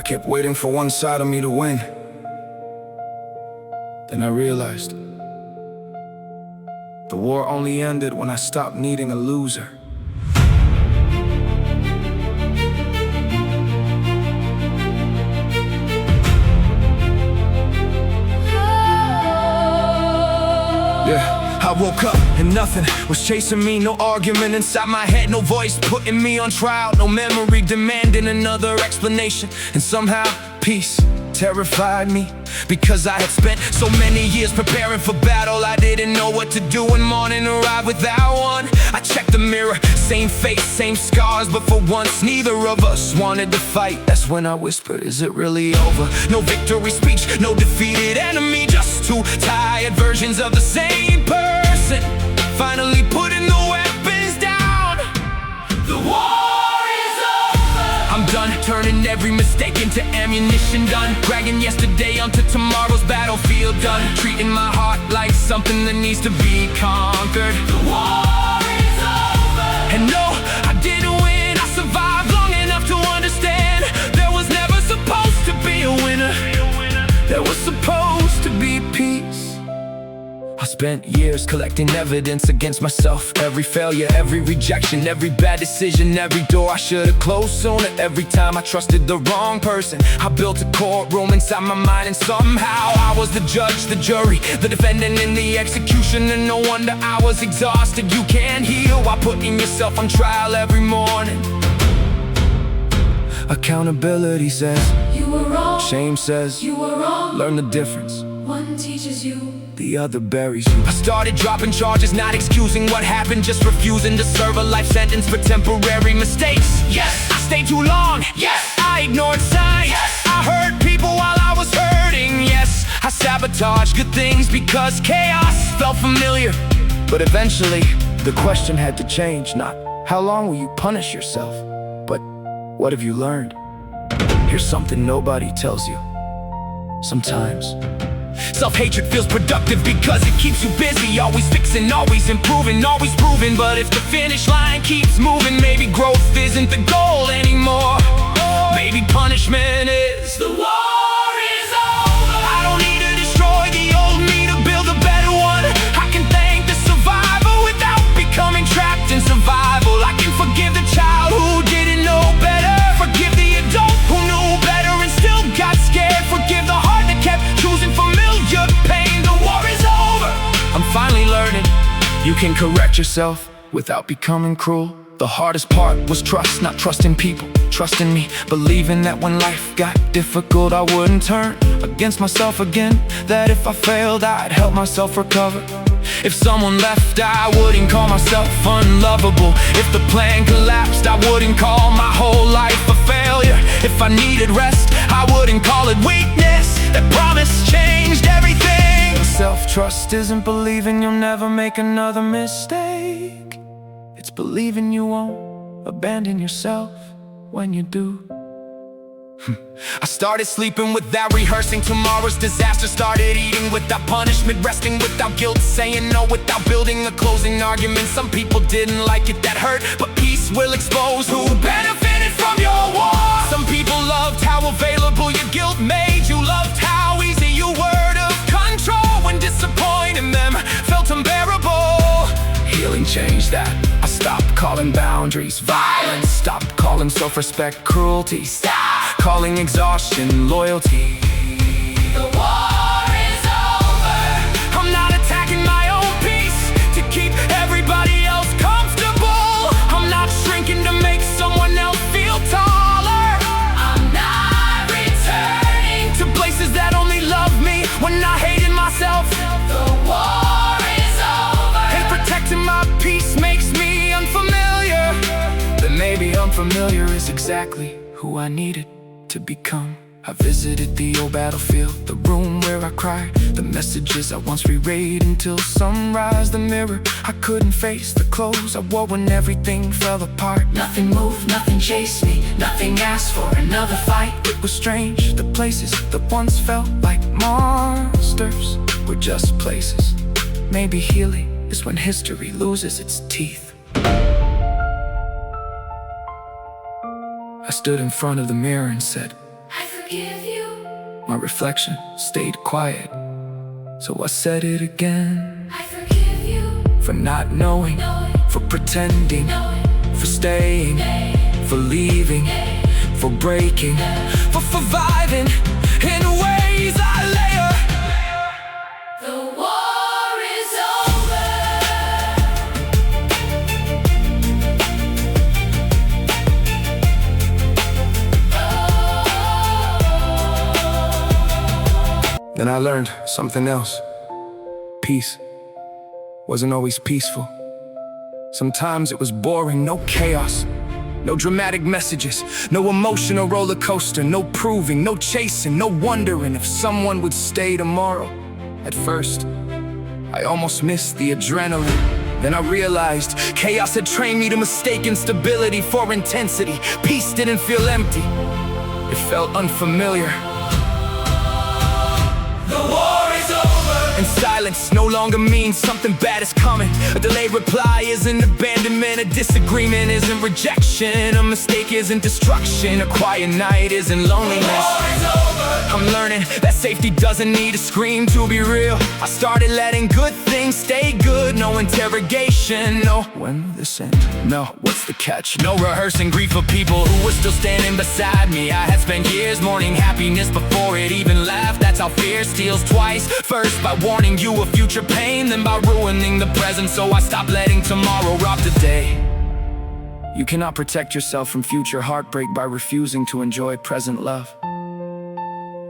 kept waiting for one side of me to win. Then I realized the war only ended when I stopped needing a loser. Yeah, I woke up and nothing was chasing me. No argument inside my head, no voice putting me on trial, no memory demanding another explanation. And somehow peace terrified me, because I had spent so many years preparing for battle. I didn't know what to do when morning arrived without one. I checked the mirror, same face, same scars, but for once neither of us wanted to fight. That's when I whispered, is it really over? No victory speech, no defeated enemy, just two tired versions of the same person, finally putting the weapons down. The war is over. I'm done turning every mistake into ammunition, done bragging yesterday onto tomorrow's battlefield, done treating my heart like something that needs to be conquered. The war is over. And no, I didn't win. I survived long enough to understand there was never supposed to be a winner. There was supposed to be peace. I spent years collecting evidence against myself. Every failure, every rejection, every bad decision, every door I should have closed sooner. Every time I trusted the wrong person, I built a courtroom inside my mind, and somehow I was the judge, the jury, the defendant, and the executioner. No wonder I was exhausted. You can't heal while putting yourself on trial every morning. Accountability says you were wrong. Shame says you were wrong. Learn the difference. One teaches you, the other buries you. I started dropping charges, not excusing what happened, just refusing to serve a life sentence for temporary mistakes. Yes, I stayed too long. Yes, I ignored signs. Yes, I hurt people while I was hurting. Yes, I sabotaged good things because chaos felt familiar. But eventually, the question had to change. Not how long will you punish yourself, but what have you learned? Here's something nobody tells you. Sometimes self-hatred feels productive because it keeps you busy, always fixing, always improving, always proving. But if the finish line keeps moving, maybe growth isn't the goal anymore. Maybe punishment is. The war is over. I don't need to destroy the old me to build a better one. I can thank the survivor without becoming trapped in survival. I can forgive the child who didn't know better, forgive the adult who knew better and still got scared, forgive the heart that kept choosing familiar pain. The war is over. I'm finally learning you can correct yourself without becoming cruel. The hardest part was trust, not trusting people, trusting me, believing that when life got difficult I wouldn't turn against myself again, that if I failed I'd help myself recover. If someone left, I wouldn't call myself unlovable. If the plan collapsed, I wouldn't call my whole life a failure. If I needed rest, I wouldn't call it weakness. That promise changed everything. Self-trust isn't believing you'll never make another mistake. It's believing you won't abandon yourself when you do. I started sleeping without rehearsing tomorrow's disaster, started eating without punishment, resting without guilt, saying no without building a closing argument. Some people didn't like it, that hurt, but peace will expose who benefited from your war. Some people loved how available your guilt made you, loved how easy you were to control when disappointing them felt unbearable. Healing changed that. I stopped calling boundaries violence, stopped calling self-respect cruelty, stopped calling exhaustion loyalty. the war is over. I'm not attacking my own peace to keep everybody else comfortable. I'm not shrinking to make someone else feel taller. I'm not returning to places that only love me when I hated myself. The war is over. And protecting my peace makes me unfamiliar. Then maybe unfamiliar is exactly who I needed to become. I visited the old battlefield, the room where I cried, the messages I once reread until sunrise. The mirror I couldn't face, the clothes I wore when everything fell apart. Nothing moved, nothing chased me, nothing asked for another fight. It was strange, the places that once felt like monsters were just places. Maybe healing is when history loses its teeth. I stood in front of the mirror and said, I forgive you. My reflection stayed quiet, so I said it again. I forgive you. For not knowing, for pretending, for staying, for leaving, for breaking, for surviving in ways I layer. The war is over. Then I learned something else. Peace wasn't always peaceful. Sometimes it was boring, no chaos, no dramatic messages, no emotional roller coaster, no proving, no chasing, no wondering if someone would stay tomorrow. At first, I almost missed the adrenaline. Then I realized chaos had trained me to mistake instability for intensity. Peace didn't feel empty, it felt unfamiliar. The war is over, and silence no longer means something bad is coming. A delayed reply isn't abandonment, a disagreement isn't rejection, a mistake isn't destruction, a quiet night isn't loneliness. The war is over. I'm learning that safety doesn't need a scream to be real. I started letting good things stay good, no interrogation, no when will this end? No, what's the catch? No rehearsing grief for people who were still standing beside me. I had spent years mourning happiness before it even left. That's how fear steals twice. First by warning you of future pain, then by ruining the present. So I stopped letting tomorrow rob today. You cannot protect yourself from future heartbreak by refusing to enjoy present love.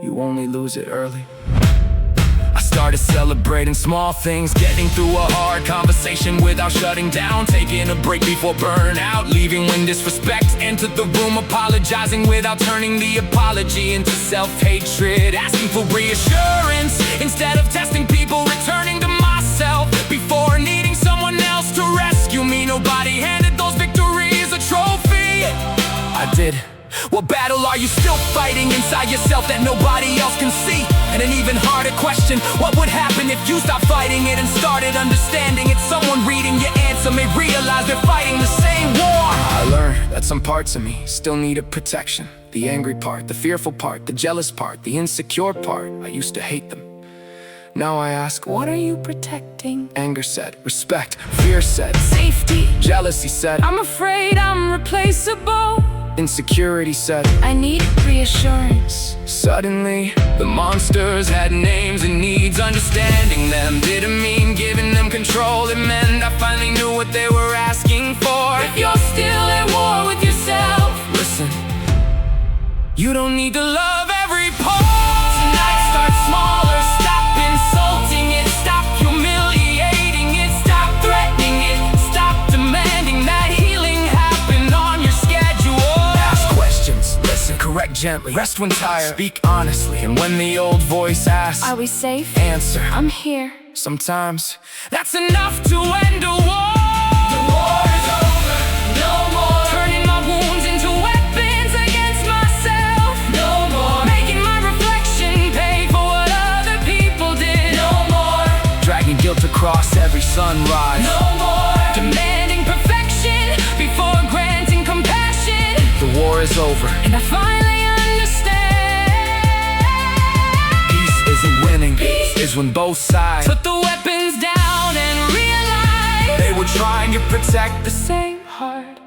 You only lose it early. I started celebrating small things, getting through a hard conversation without shutting down, taking a break before burnout, leaving when disrespect entered the room, apologizing without turning the apology into self-hatred, asking for reassurance instead of testing people, returning to myself before needing someone else to rescue me. Nobody handed those victories a trophy. I did. What battle are you still fighting inside yourself that nobody else can see? And an even harder question, what would happen if you stopped fighting it and started understanding it? Someone reading your answer may realize they're fighting the same war. I learned that some parts of me still needed protection. The angry part, the fearful part, the jealous part, the insecure part. I used to hate them. Now I ask, what are you protecting? Anger said, respect. Fear said, safety. Jealousy said, I'm afraid I'm replaceable. Insecurity said, I need reassurance. Suddenly, the monsters had names and needs. Understanding them didn't mean giving them control. It meant I finally knew what they were asking for. If you're still at war with yourself, listen, you don't need to love every part. Tonight start smaller, stop insulting it, stop humiliating it, stop threatening it, stop demanding that healing happen on your schedule. Ask questions, listen, correct gently, rest when tired, speak honestly, and when the old voice asks, are we safe? Answer, I'm here. Sometimes that's enough to end a war. The war is over, no more turning my wounds into weapons against myself. No more making my reflection pay for what other people did. No more dragging guilt across every sunrise. No more demanding perfection before granting compassion. The war is over, and I finally understand. Peace isn't winning, peace is when both sides put the weapons down and realize they were trying to protect the same heart.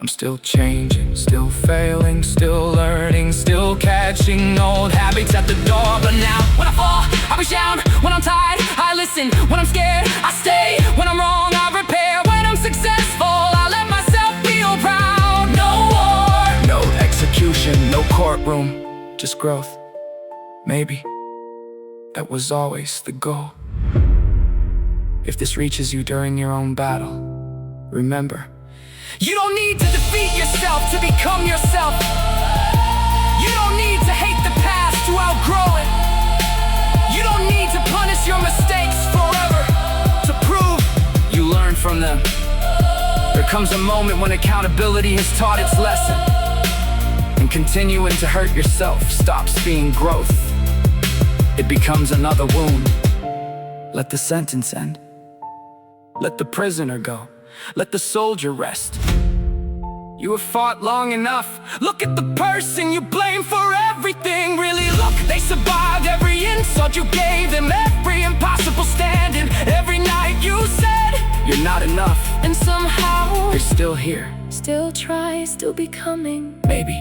I'm still changing, still failing, still learning, still catching old habits at the door. But now, when I fall, I reach down. When I'm tired, I listen. When I'm scared, I stay. When I'm wrong, I repair. When I'm successful, I let myself feel proud. No war, no execution, no courtroom, just growth. Maybe that was always the goal. If this reaches you during your own battle, remember, you don't need to defeat yourself to become yourself. You don't need to hate the past to outgrow it. You don't need to punish your mistakes forever to prove you learn from them. There comes a moment when accountability has taught its lesson, and continuing to hurt yourself stops being growth. It becomes another wound. Let the sentence end. Let the prisoner go. Let the soldier rest. You have fought long enough. Look at the person you blame for everything. Really look, they survived every insult you gave them, every impossible stand-in. Every night you said you're not enough, and somehow they're still here. Still try, still becoming. Maybe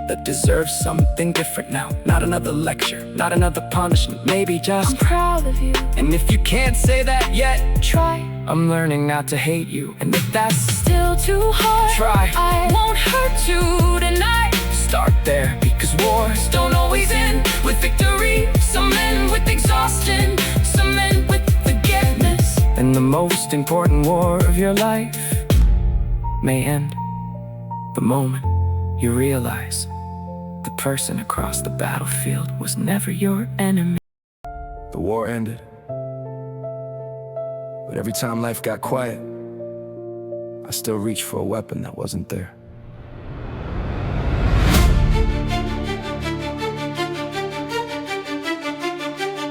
that deserves something different now. Not another lecture, not another punishment. Maybe just I'm proud of you. And if you can't say that yet, Try. I'm learning not to hate you. And if that's Still too hard. Try. I won't hurt you tonight. start there, because wars Don't always end with victory. Some end with exhaustion, some end with forgiveness. and the most important war of your life may end the moment you realize the person across the battlefield was never your enemy. The war ended, but every time life got quiet, I still reached for a weapon that wasn't there.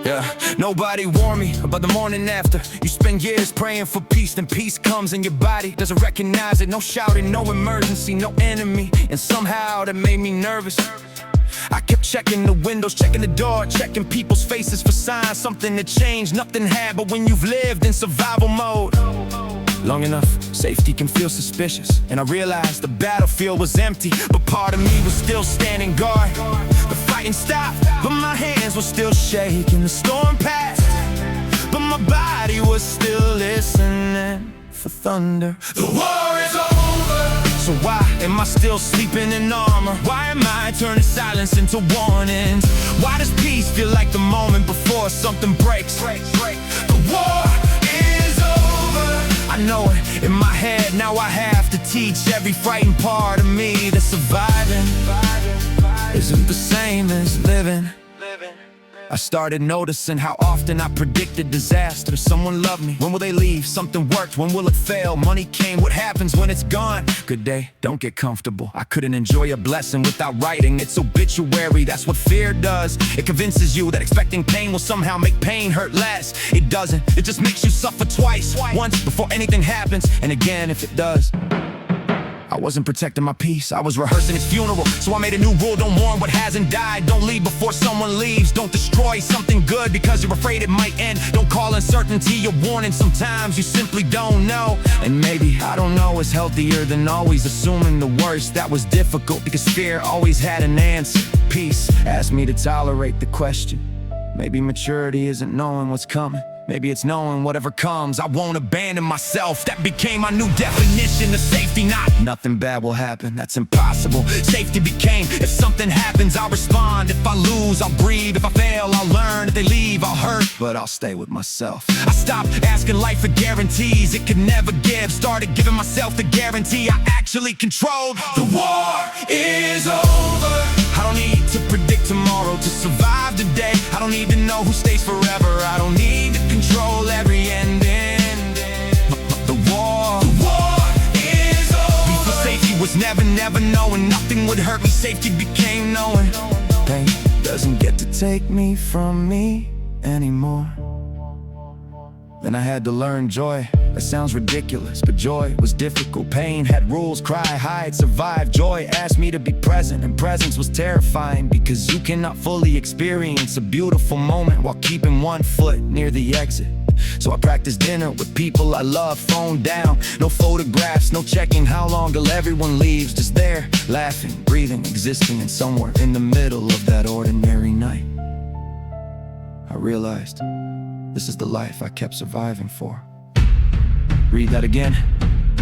Yeah, nobody warned me about the morning after. You spend years praying for peace, then peace comes and your body doesn't recognize it. No shouting, no emergency, no enemy, and somehow that made me nervous. I kept checking the windows, checking the door, checking people's faces for signs something had changed. Nothing had, but when you've lived in survival mode long enough, safety can feel suspicious. And I realized the battlefield was empty, but part of me was still standing guard. The fighting stopped, but my hands were still shaking. The storm passed, but my body was still listening for thunder. The war is over, so why am I still sleeping in armor? Why am I turning silence into warnings? Why does peace feel like the moment before something breaks? The war is over, I know it in my head. Now I have to teach every frightened part of me that surviving isn't the same as living. I started noticing how often I predicted disaster. Someone loved me, when will they leave? Something worked, when will it fail? Money came, what happens when it's gone? Good day, don't get comfortable. I couldn't enjoy a blessing without writing its obituary. That's what fear does. It convinces you that expecting pain will somehow make pain hurt less. It doesn't, it just makes you suffer twice. Once before anything happens, and again if it does. I wasn't protecting my peace, I was rehearsing its funeral. So I made a new rule, don't mourn what hasn't died. Don't leave before someone leaves. Don't destroy something good because you're afraid it might end. Don't call uncertainty a warning, sometimes you simply don't know. And maybe, I don't know, is healthier than always assuming the worst. That was difficult because fear always had an answer. Peace asked me to tolerate the question. Maybe maturity isn't knowing what's coming. Maybe it's knowing whatever comes, I won't abandon myself. That became my new definition of safety. Not nothing bad will happen, that's impossible. Safety became, if something happens, I'll respond. If I lose, I'll breathe. If I fail, I'll learn. If they leave, I'll hurt, but I'll stay with myself. I stopped asking life for guarantees it could never give. Started giving myself the guarantee I actually controlled. The war is over. I don't need to predict tomorrow to survive today. I don't need to know who stays forever. I don't need to control every ending. The war is over. Before safety was never knowing nothing would hurt me. Safety became knowing pain doesn't get to take me from me anymore. Then I had to learn joy. That sounds ridiculous, but joy was difficult. Pain had rules, cry, hide, survive. Joy asked me to be present, and presence was terrifying because you cannot fully experience a beautiful moment while keeping one foot near the exit. So I practiced dinner with people I love, phone down. No photographs, no checking how long till everyone leaves. Just there, laughing, breathing, existing, and somewhere in the middle of that ordinary night, I realized this is the life I kept surviving for. Read that again.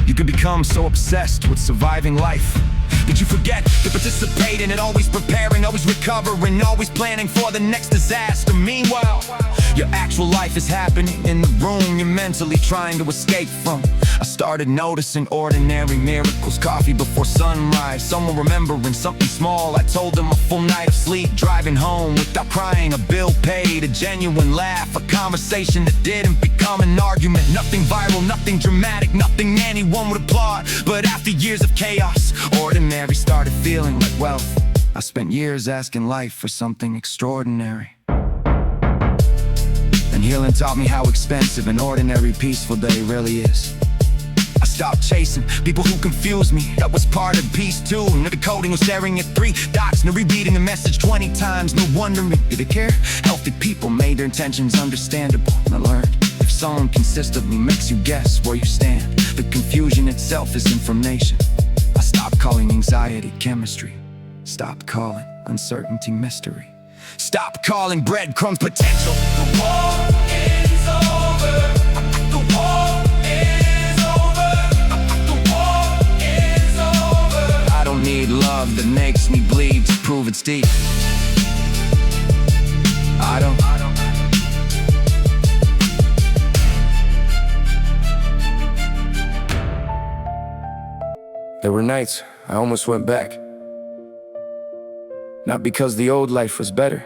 You can become so obsessed with surviving life that you forget to participate in it. Always preparing, always recovering, always planning for the next disaster. Meanwhile, your actual life is happening in the room you're mentally trying to escape from. I started noticing ordinary miracles. Coffee before sunrise, someone remembering something small. I told them a full night of sleep, driving home without crying, a bill paid, a genuine laugh, a conversation that didn't become an argument. Nothing viral, nothing dramatic, nothing anyone would applaud. But after years of chaos, ordinary started feeling like wealth. I spent years asking life for something extraordinary. And healing taught me how expensive an ordinary peaceful day really is. I Stop chasing people who confuse me. That was part of peace too. No decoding or staring at 3 dots. No repeating the message 20 times. No wondering, did they care? Healthy people made their intentions understandable. And I learned, if someone consistently makes you guess where you stand, the confusion itself is information. I stopped calling anxiety chemistry. Stop calling uncertainty mystery. Stop calling breadcrumbs potential. The war is over. The war is over. The war is over. I don't need love that makes me bleed to prove it's deep. I don't. There were nights I almost went back. Not because the old life was better,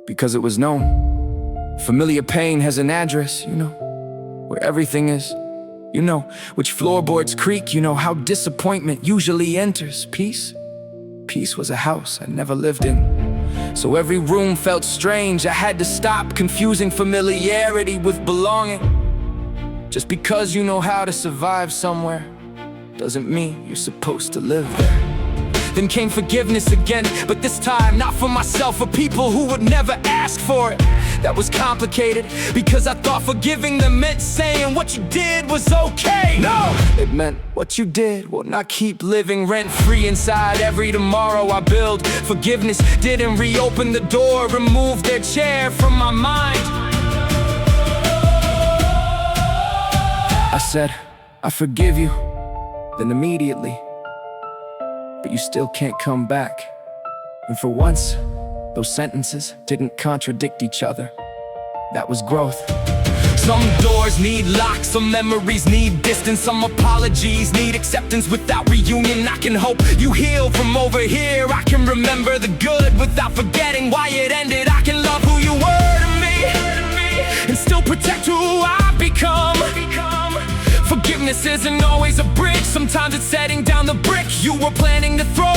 because it was known. Familiar pain has an address, you know, where everything is. You know which floorboards creak, you know how disappointment usually enters. Peace was a house I never lived in. So every room felt strange. I had to stop confusing familiarity with belonging. Just because you know how to survive somewhere doesn't mean you're supposed to live there. Then came forgiveness again, but this time not for myself, for people who would never ask for it. That was complicated, because I thought forgiving them meant saying what you did was okay. No! It meant what you did will not keep living rent-free inside every tomorrow I build. Forgiveness didn't reopen the door, remove their chair from my mind. I said, I forgive you, then immediately, but you still can't come back. And for once, those sentences didn't contradict each other. That was growth. Some doors need locks, some memories need distance, some apologies need acceptance without reunion. I can hope you heal from over here. I can remember the good without forgetting why it ended. I can love who you were to me and still protect who I've become. Forgiveness isn't always a bridge, sometimes it's setting down the brick you were planning to throw.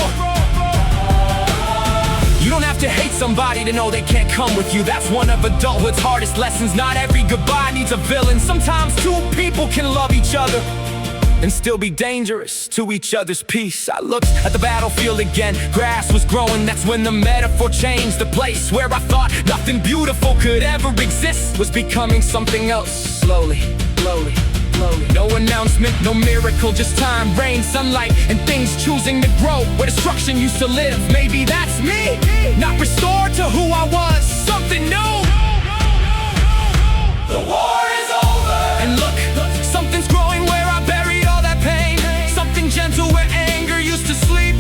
You don't have to hate somebody to know they can't come with you. That's one of adulthood's hardest lessons. Not every goodbye needs a villain. Sometimes two people can love each other and still be dangerous to each other's peace. I looked at the battlefield again. Grass was growing, that's when the metaphor changed. The place where I thought nothing beautiful could ever exist was becoming something else. Slowly. No announcement, no miracle, just time, rain, sunlight, and things choosing to grow where destruction used to live. Maybe that's me, not restored to who I was, something new. The war is over. And look, something's growing where I buried all that pain. Something gentle where anger used to sleep.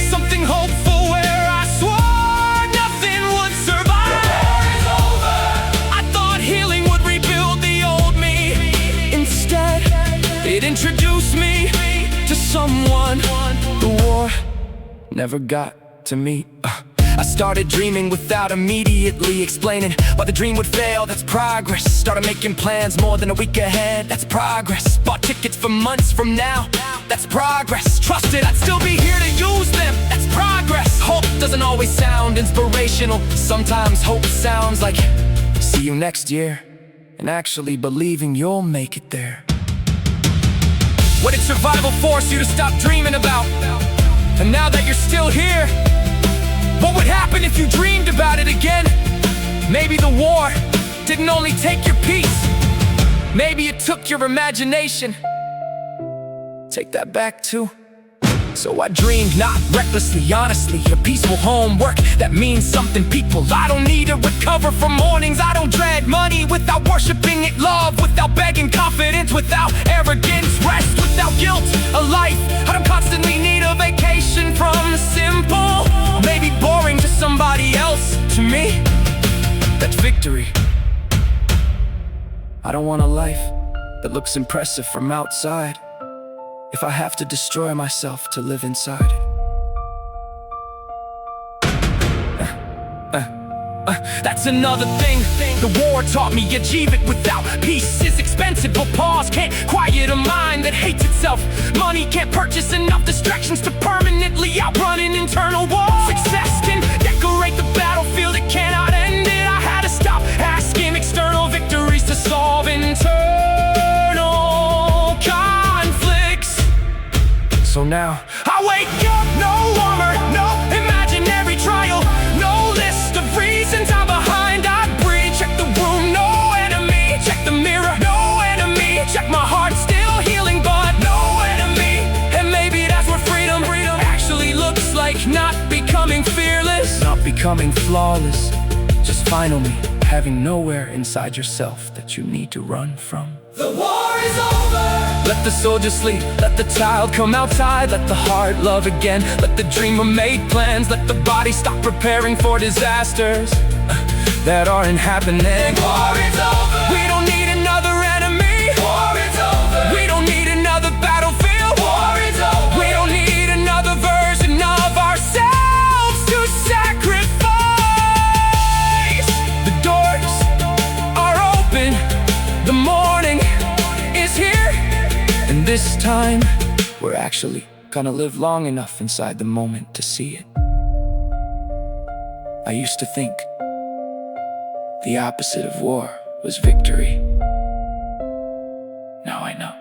Something hopeful where I swore nothing would survive. The war is over. I thought healing would rebuild the old me. Instead, it introduced me to someone the war never got to me. I started dreaming without immediately explaining why the dream would fail. That's progress. Started making plans more than a week ahead. That's progress. Bought tickets for months from now. That's progress. Trusted I'd still be here to use them. That's progress. Hope doesn't always sound inspirational. Sometimes hope sounds like see you next year, and actually believing you'll make it there. What did survival force you to stop dreaming about? And now that you're still here, what would happen if you dreamed about it again? Maybe the war didn't only take your peace. Maybe it took your imagination. Take that back too. So I dreamed, not recklessly, honestly, a peaceful homework that means something, people. I don't need to recover from mornings. I don't dread money without worshiping it, love without begging, confidence without arrogance, rest without guilt, a life I don't constantly need a vacation from the simple. Maybe boring to somebody else, to me, that's victory. I don't want a life that looks impressive from outside if I have to destroy myself to live inside it. That's another thing the war taught me. Achieve it without peace is expensive, but pause can't quiet a mind that hates itself. Money can't purchase enough distractions to permanently outrun an internal war. Success can decorate the battlefield, it cannot end it. I had to stop asking external victories to solve internal conflict. So now I wake up, no armor, no imaginary trial, no list of reasons I'm behind. I breathe, check the room, no enemy, check the mirror, no enemy, check my heart, still healing, but no enemy. And maybe that's what freedom actually looks like. Not becoming fearless, not becoming flawless, just finally having nowhere inside yourself that you need to run from. The war is over. Let the soldier sleep, let the child come outside, let the heart love again, let the dreamer make plans, let the body stop preparing for disasters that aren't happening. War is over. We don't need another enemy. War is over. We don't need another battlefield. War is over. We don't need another version of ourselves to sacrifice. The doors are open, the morning is here, and this time we're actually gonna live long enough inside the moment to see it. I used to think the opposite of war was victory. Now I know.